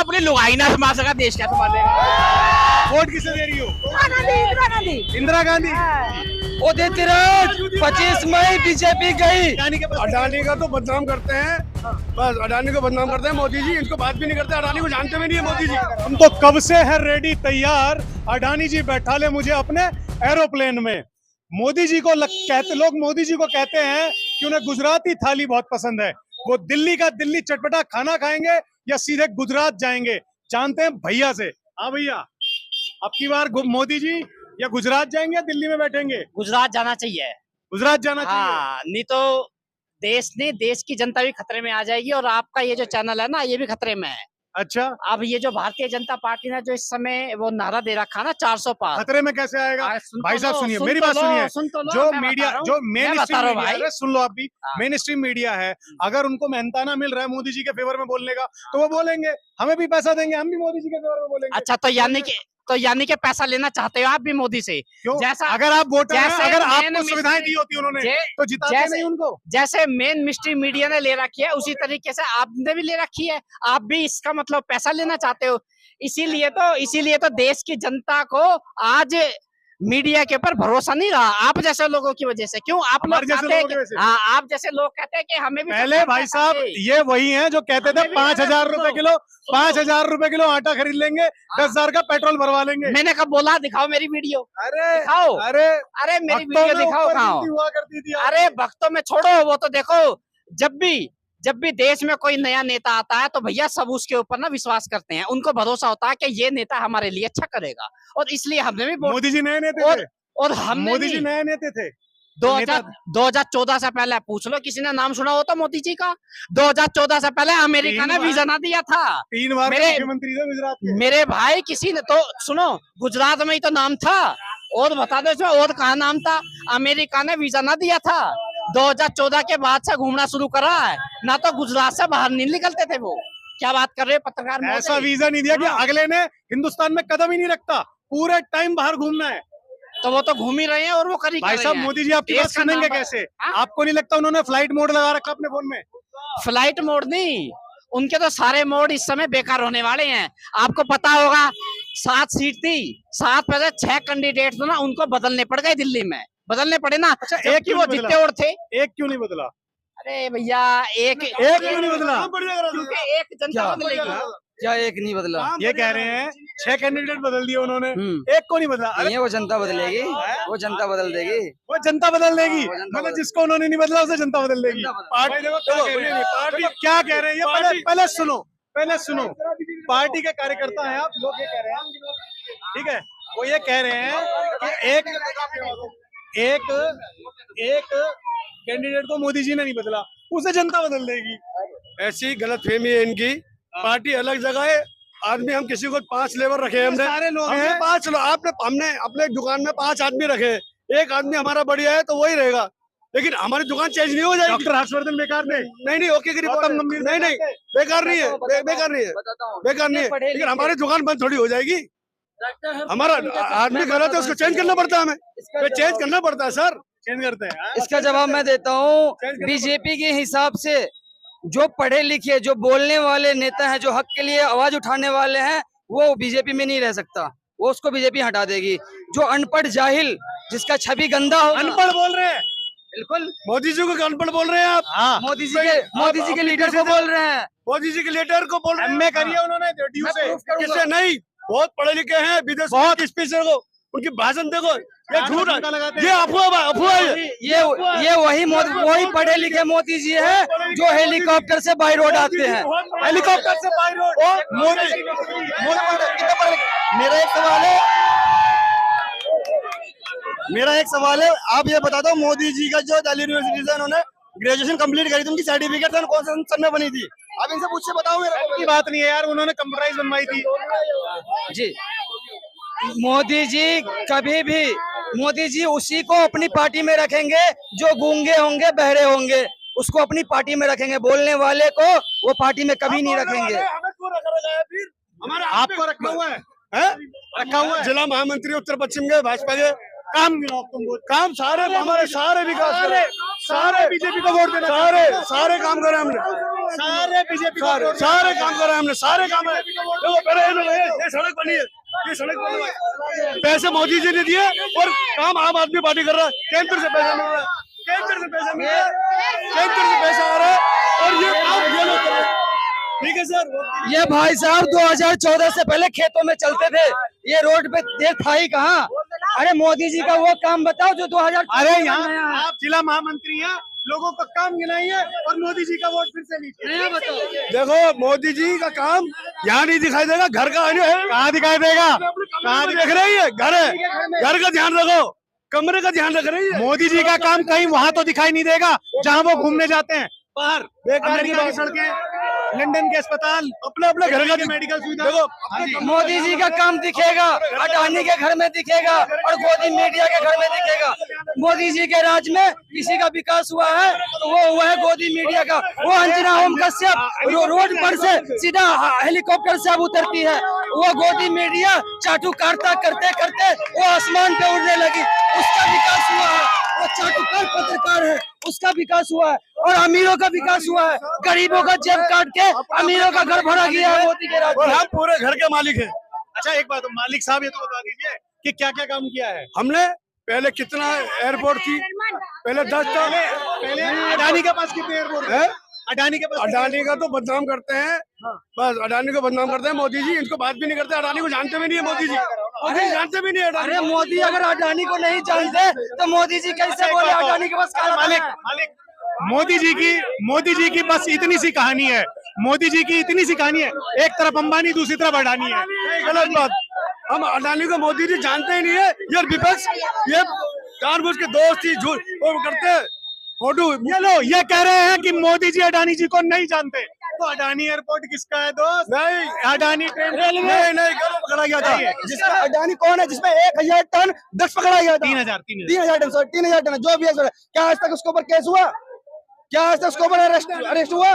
अपनी लुगाई ना संभाल सका देश क्या संभालेगा। वोट किसे दे रही हो? इंदिरा गांधी। इंदिरा गांधी। वो देती रहो 25 मई बीजेपी गई। अडानी का तो बदनाम करते हैं, बस अडानी को बदनाम करते हैं मोदी जी। इनको बात भी नहीं करते, अडानी को जानते भी नहीं है मोदी जी। हम तो कब से है रेडी तैयार, अडानी जी बैठा ले मुझे अपने एरोप्लेन में। मोदी जी को लोग मोदी जी को कहते हैं कि उन्हें गुजराती थाली बहुत पसंद है। वो दिल्ली का दिल्ली चटपटा खाना खाएंगे या सीधे गुजरात जाएंगे, जानते हैं भैया से। हाँ भैया, अब की बार मोदी जी या गुजरात जाएंगे या दिल्ली में बैठेंगे? गुजरात जाना चाहिए। गुजरात जाना चाहिए। हाँ, नहीं तो देश की जनता भी खतरे में आ जाएगी और आपका ये जो चैनल है ना, ये भी खतरे में है। अच्छा, अब ये जो भारतीय जनता पार्टी ने जो इस समय वो नारा दे रखा ना 400 पार, खतरे में कैसे आएगा? भाई साहब सुनिए, मेरी बात सुनिए। जो मीडिया, जो मेन स्ट्रीम मीडिया है, सुन लो आप भी, मेन स्ट्रीम मीडिया है, अगर उनको मेहनताना मिल रहा है मोदी जी के फेवर में बोलने का, तो वो बोलेंगे, हमें भी पैसा देंगे, हम भी मोदी जी के फेवर में बोलेंगे। अच्छा, तो यानी कि पैसा लेना चाहते हो आप भी मोदी से? क्यों? जैसा अगर आप वोटर हैं, अगर आपको मेन सुविधाएं दी होती उन्होंने, तो जिताते नहीं उनको। जैसे मेन मिस्ट्री मीडिया ने ले रखी है, उसी तरीके से आपने भी ले रखी है। आप भी इसका मतलब पैसा लेना चाहते हो। इसीलिए तो देश की जनता को आज मीडिया के ऊपर भरोसा नहीं रहा, आप जैसे लोगों की वजह से। क्यों? आप लोग चाहते हैं, हाँ, आप जैसे लोग कहते हैं कि हमें भी पहले भाई साहब ये वही हैं जो कहते थे 5,000 रुपए किलो, 5,000 रुपए किलो आटा खरीद लेंगे, 10,000 का पेट्रोल भरवा लेंगे। मैंने कब बोला? दिखाओ मेरी वीडियो। अरे दिखाओ। अरे मेरी वीडियो दिखाओ। हुआ करती थी। अरे भक्तों में छोड़ो, वो तो देखो, जब भी देश में कोई नया नेता आता है तो भैया सब उसके ऊपर ना विश्वास करते हैं। उनको भरोसा होता है कि ये नेता हमारे लिए अच्छा करेगा, और इसलिए हमने भी मोदी जी नए नेता थे, और हम मोदी जी नए नेता थे। 2014 से पहले पूछ लो, किसी ने नाम सुना हो तो मोदी जी का? 2014 से पहले अमेरिका ने वीजा ना दिया था। 3 बार मुख्यमंत्री थे गुजरात के। मेरे भाई, किसी ने तो सुनो, गुजरात में ही तो नाम था, और बता दो इसमें और कहाँ नाम था? अमेरिका ने वीजा ना दिया था। 2014 के बाद से घूमना शुरू करा है ना, तो गुजरात से बाहर नहीं निकलते थे वो। क्या बात कर रहे हो पत्रकार? ऐसा वीजा नहीं दिया कि अगले ने हिंदुस्तान में कदम ही नहीं रखता, पूरे टाइम बाहर घूमना है। तो वो तो घूम ही रहे हैं, और वो कर ही भाई साहब, मोदी जी आपकी बात सुनेंगे कैसे? आपको नहीं लगता उन्होंने फ्लाइट मोड लगा रखा अपने फोन में? फ्लाइट मोड नहीं, उनके तो सारे मोड इस समय बेकार होने वाले हैं। आपको पता होगा 7 सीट थी, 7 में से 6 कैंडिडेट तो ना उनको बदलने पड़ गए, दिल्ली में बदलने पड़े ना। अच्छा, एक क्यों वो जीते और थे? एक क्यों नहीं बदला? अरे भैया, एक क्यों नहीं बदला? क्योंकि एक जनता बदलेगी। क्या एक नहीं बदला? ये कह रहे हैं 6 कैंडिडेट बदल दिए उन्होंने, एक को नहीं बदला। नहीं, वो जनता बदलेगी, वो जनता बदल देगी, वो जनता बदल देगी। मतलब जिसको उन्होंने नहीं बदला उसे जनता बदल देगी। पार्टी क्या कह रहे हैं ये पहले सुनो। पार्टी के कार्यकर्ता हैं आप लोग, ये कह रहे हैं, ठीक है, वो ये कह रहे हैं कि एक कैंडिडेट को मोदी जी ने नहीं बदला, उसे जनता बदल देगी। ऐसी गलतफहमी है इनकी। पार्टी अलग जगह है, आदमी हम किसी को 5 लेबर रखे, हमने सारे लोग हैं 5 लोग। हमने अपने दुकान में 5 आदमी रखे, एक आदमी हमारा बढ़िया है तो वही रहेगा, लेकिन हमारी दुकान चेंज नहीं हो जाएगी। डॉक्टर हर्षवर्धन बेकार नहीं, ओके की रिपोर्ट नहीं, बेकार नहीं है, लेकिन हमारी दुकान बंद थोड़ी हो जाएगी। हमारा आदमी गलत है, उसको चेंज करना पड़ता है, हमें चेंज करना पड़ता है सर, चेंज करते हैं। इसका जवाब मैं देता हूँ। बीजेपी के हिसाब से जो पढ़े लिखे, जो बोलने वाले नेता हैं, जो हक के लिए आवाज उठाने वाले हैं, वो बीजेपी में नहीं रह सकता, वो उसको बीजेपी हटा देगी। जो अनपढ़ जाहिल, जिसका छवि गंदा हो, अनपढ़ बोल रहे हैं, बिल्कुल मोदी जी को अनपढ़ बोल रहे हैं आप। हाँ, मोदी जी के लीडर को बोल रहे हैं, मोदी जी के लीडर को बोल रहे हैं। एमए करिए उन्होंने ड्यू से, किससे नहीं, बहुत पढ़े लिखे हैं, विदेश बहुत स्पीकर को उनकी भाषण देखो, ये झूठ है, ये अफवाह है। ये वही पढ़े लिखे मोदी जी है जो हेलीकॉप्टर से बाई रोड आते हैं, हेलीकॉप्टर से बाई रोड। मेरा एक सवाल है, आप ये बता दो, मोदी जी का जो दिल्ली यूनिवर्सिटी से उन्होंने ग्रेजुएशन कंप्लीट करी थी, उनकी सर्टिफिकेट कौन से सन में बनी थी? आप इनसे पूछ के बताओ। मेरा की बात नहीं है यार, उन्होंने कंप्यूटराइज बनवाई थी जी। मोदी जी कभी भी, मोदी जी उसी को अपनी पार्टी में रखेंगे जो गूंगे होंगे, बहरे होंगे, उसको अपनी पार्टी में रखेंगे। बोलने वाले को वो पार्टी में कभी नहीं रखेंगे। आपको रखा हुआ है, रखा हुआ है जिला महामंत्री उत्तर पश्चिम के भाजपा के। काम काम सारे हमारे सारे विकास, सारे बीजेपी को वोट देना, सारे काम करे हमने। सारे बीजेपी सारे काम कराए हमने, सारे काम है। देखो पहले ये सड़क बनी है, ये सड़क बनी है, पैसे मोदी जी ने दिए और काम आम आदमी पार्टी कर रहा है। केंद्र से पैसा मिल रहा है, केंद्र से पैसा मिल रहा है, केंद्र से पैसा आ रहा है और ये काम ये लोग कर रहे हैं। ठीक है सर। ये भाई साहब 2014 से पहले खेतों में चलते थे, ये रोड पे ये था ही कहाँ? अरे मोदी जी का वो काम बताओ जो 2000। अरे यहाँ आप जिला महामंत्री हैं, लोगों का काम गिनाइए और मोदी जी का वोट फिर से लीजिए। बताओ देखो मोदी जी का काम यहाँ नहीं दिखाई देगा, घर का है। कहाँ दिखाई देगा? कहाँ देख रही है? घर है, घर का ध्यान रखो, कमरे का ध्यान रख रही है। मोदी जी का काम कहीं वहाँ तो दिखाई नहीं देगा जहाँ वो घूमने जाते हैं बाहर। बेकार की अमेरिका की बात। सड़कें, लंदन के अस्पताल, अपने अपने घर का मेडिकल सुविधा। देखो मोदी जी का काम दिखेगा, अडानी के घर में दिखेगा और गोदी मीडिया के घर में दिखेगा। मोदी जी के राज में किसी का विकास हुआ है तो वो हुआ है गोदी मीडिया का। वो अंजना ओम कश्यप रोड पर से सीधा हेलीकॉप्टर से अब उतरती है, वो गोदी मीडिया चाटुकारिता करते करते वो आसमान पे उड़ने लगी, उसका विकास हुआ है। वो चाटुकार पत्रकार है, उसका विकास हुआ है और अमीरों का विकास हुआ है। गरीबों का जेब काट के अमीरों का घर भरा गया है मोदी के राज और में। हम पूरे घर के मालिक हैं। अच्छा एक बात, मालिक साहब ये तो बता दीजिए कि क्या क्या काम किया है। हमने पहले कितना एयरपोर्ट थी, पहले 10 था। पहले अडानी के पास कितने एयरपोर्ट है? अडानी के पास अडानी का तो बदनाम करते हैं, बस अडानी को बदनाम करते हैं मोदी जी। इनको बात भी नहीं करते, अडानी को जानते भी नहीं है मोदी जी, मोदी जी जानते भी नहीं है अडानी अरे को। मोदी अगर अडानी को नहीं जानते तो मोदी जी कैसे बोले अडानी के पास क्या मालिक है? मालिक मोदी जी की बस इतनी सी कहानी है। मोदी जी की इतनी सी कहानी है, एक तरफ अंबानी दूसरी तरफ अडानी है। गलत बात, हम अडानी को मोदी जी जानते ही नहीं है। ये विपक्ष ये जानबूझ के दोस्ती झूठ वो करते हैं फोटो। ये लो ये कह रहे हैं कि मोदी जी अडानी जी को नहीं जानते, तो अडानी एयरपोर्ट किसका है दोस्त? नहीं अडानी ट्रेन नहीं गलत पकड़ा गया था। जिसका अडानी कौन है जिसमें 1000 टन ड्रग्स पकड़ा गया था? 3000 3000 टन, सॉरी 3000 टन जो भी है सर। क्या आज तक उसके ऊपर केस हुआ? क्या आज तक उसके ऊपर अरेस्ट हुआ?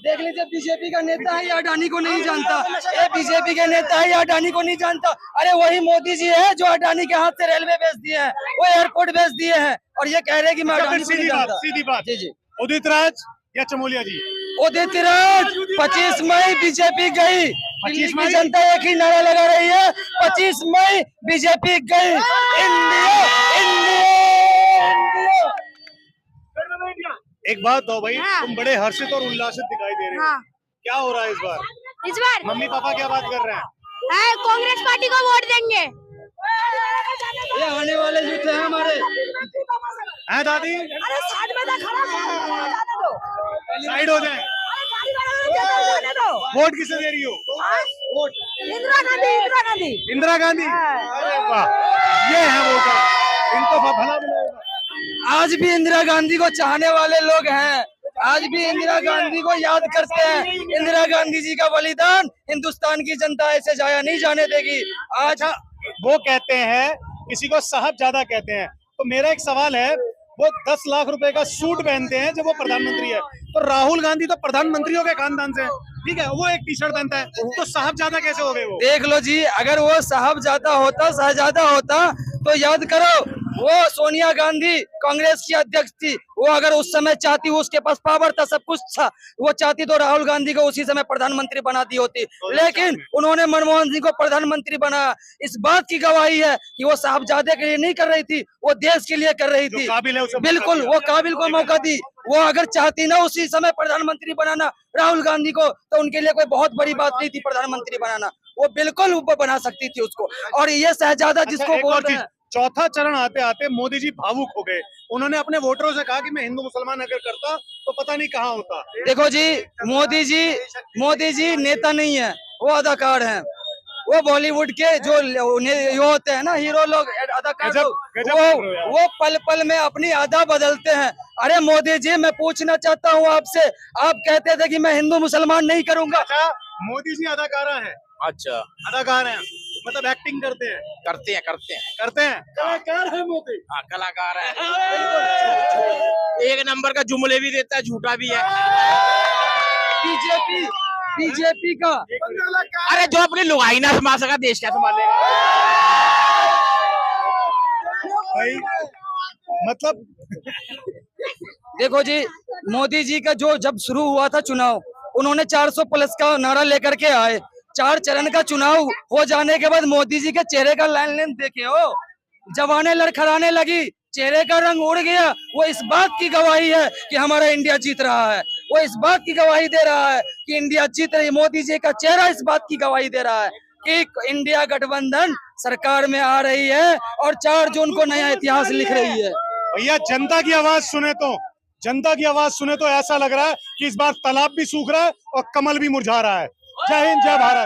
देख लीजिए बीजेपी का नेता है, ये अडानी को नहीं जानता। ये बीजेपी के नेता है, ये अडानी को नहीं जानता। अरे वही मोदी जी है जो अडानी के हाथ से रेलवे बेच दिए हैं, वो एयरपोर्ट बेच दिए हैं और ये कह रहे हैं कि मैं अडानी को नहीं जानता। सीधी बात, जी जी। उदित राज या चमोलिया जी? उदित राज 25 मई बीजेपी गई, 25 दिल्ली मई? की जनता एक ही नारा लगा रही है, 25 मई बीजेपी गई। India India India. एक बात हो भाई, तुम बड़े हर्षित और उल्लासित दिखाई दे रहे हो। हाँ। क्या हो रहा है इस बार? इस बार मम्मी पापा क्या बात कर रहे हैं? कांग्रेस पार्टी को वोट देंगे। ये आने वाले जो थे हमारे हैं दादी? अरे साइड में तो खड़ा है, जाने दो। साइड हो जाए। अरे गाड़ी वाला जाने दो। वोट किसे दे रही हो? वोट इंदिरा गांधी, इंदिरा गांधी। इंदिरा गांधी। अरे वाह, ये है वोटर, इनको भला मिलेगा। आज भी इंदिरा गांधी को चाहने वाले लोग हैं, आज भी इंदिरा गांधी को याद करते हैं। इंदिरा गांधी जी का बलिदान हिंदुस्तान की जनता ऐसे जाया नहीं जाने देगी। आज वो कहते हैं किसी को साहब ज्यादा कहते हैं, तो मेरा एक सवाल है, वो 10 लाख रुपए का सूट पहनते हैं जब वो प्रधानमंत्री है, तो राहुल गांधी तो प्रधानमंत्रियों के खानदान से है, ठीक है, वो एक टी शर्ट पहनता है, तो साहबजादा कैसे हो गए वो? देख लो जी, अगर वो साहबजादा होता, शहजादा होता तो याद करो वो सोनिया गांधी कांग्रेस की अध्यक्ष थी, वो अगर उस समय चाहती, उसके पास पावर था, सब कुछ था, वो चाहती तो राहुल गांधी को उसी समय प्रधानमंत्री बना दी होती, लेकिन उन्होंने मनमोहन सिंह को प्रधानमंत्री बनाया। इस बात की गवाही है कि वो साहबजादे के लिए नहीं कर रही थी, वो देश के लिए कर रही थी। काबिल है उसे बिल्कुल, वो काबिल को मौका दी। वो अगर चाहती ना उसी समय प्रधानमंत्री बनाना राहुल गांधी को, तो उनके लिए कोई बहुत बड़ी बात नहीं थी प्रधानमंत्री बनाना, वो बिल्कुल वो बना सकती थी उसको। और ये शहजादा जिसको एक बोल और रहे चीज, हैं, चौथा चरण आते आते मोदी जी भावुक हो गए। उन्होंने अपने वोटरों से कहा कि मैं हिंदू मुसलमान अगर करता तो पता नहीं कहाँ होता। देखो जी, मोदी जी नेता नहीं है, वो अदाकार हैं। वो बॉलीवुड के जो ये होते हैं ना हीरो लोग, अदाकार गजब- लोग, गजब कर रहे हो यार। वो पल पल में अपनी अदा बदलते हैं। अरे मोदी जी, मैं पूछना चाहता हूँ आपसे, आप कहते थे कि मैं हिंदू मुसलमान नहीं करूंगा। अच्छा, मोदी जी अदाकारा हैं? अच्छा, अदाकार हैं मतलब एक्टिंग करते हैं? करते हैं कलाकार है मोदी। हाँ, कलाकार है, एक नंबर का जुमले भी देता है, झूठा भी है। बीजेपी का अरे जो अपनी लुगाई ना संभाल सका, देश क्या संभालेगा? भाई मतलब देखो जी, मोदी जी का जो जब शुरू हुआ था चुनाव, उन्होंने 400 प्लस का नारा लेकर के आए। 4 चरण का चुनाव हो जाने के बाद मोदी जी के चेहरे का लाइन लेन देखे हो, जवानें लड़खड़ाने लगी, चेहरे का रंग उड़ गया। वो इस बात की गवाही है कि हमारा इंडिया जीत रहा है। वो इस बात की गवाही दे रहा है कि इंडिया जीत रही है। मोदी जी का चेहरा इस बात की गवाही दे रहा है कि इंडिया गठबंधन सरकार में आ रही है और 4 जून को नया इतिहास लिख रही है। भैया जनता की आवाज सुने तो ऐसा लग रहा है कि इस बार तालाब भी सूख रहा है और कमल भी मुरझा रहा है। जय हिंद, जय भारत।